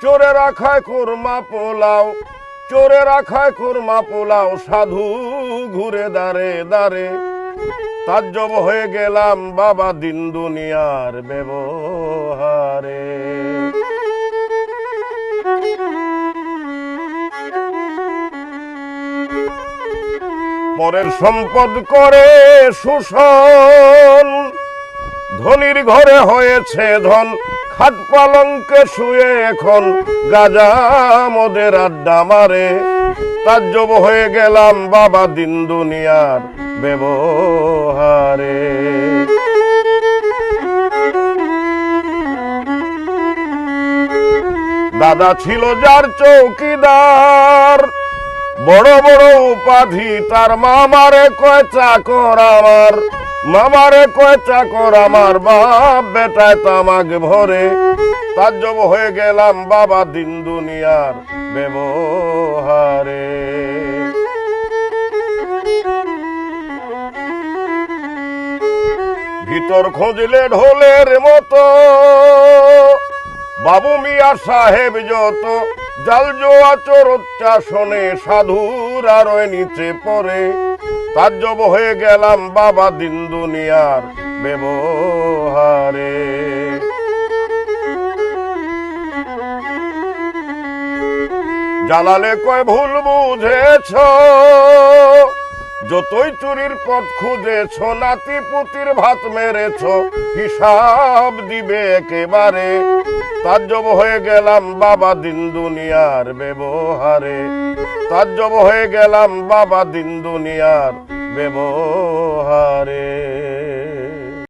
চোরেরা খায় কোরমা পোলাও, চোরেরা খায় কোরমা পোলাও, সাধু ঘুরে দাঁড়ে দাঁড়ে। তাজ্জব হয়ে গেলাম বাবা দিন দুনিয়ার ব্যবহারে। পরের সম্পদ করে শোষণ, ধনির ঘরে হয়েছে ধন, খাট পালঙ্কে শুয়ে এখন গাজা মদের আড্ডা মারে। তাজ্জব হয়ে গেলাম বাবা দিন দুনিয়ার ব্যবহারে। দাদা ছিল যার চৌকিদার, বড় বড় উপাধি তার, মামারে কয় চাকর আমার, মামারে কয় চাকর আমার, বাপ বেটায় তামাক ভরে। তাজ্জব হয়ে গেলাম বাবা দিন দুনিয়ার ব্যবহারে। ভিতর খুঁজলে ঢোলের মতো, বাবু মিয়া সাহেব যত, জাল জোয়া চোরোচ্চাসনে সাধুর আরোয় নিচে পড়ে। তাজ্জব হয়ে গেলাম বাবা দিন দুনিয়ার ব্যবহারে। জালালে কয় ভুল বুঝেছ, যতই চুরির পথ খুঁজেছ, নাতি পুতির ভাত মেরেছ, হিসাব দিবে একেবারে। তাজ্জব হয়ে গেলাম বাবা দিন দুনিয়ার ব্যবহারে। তাজ্জব হয়ে গেলাম বাবা দিন দুনিয়ার ব্যবহারে।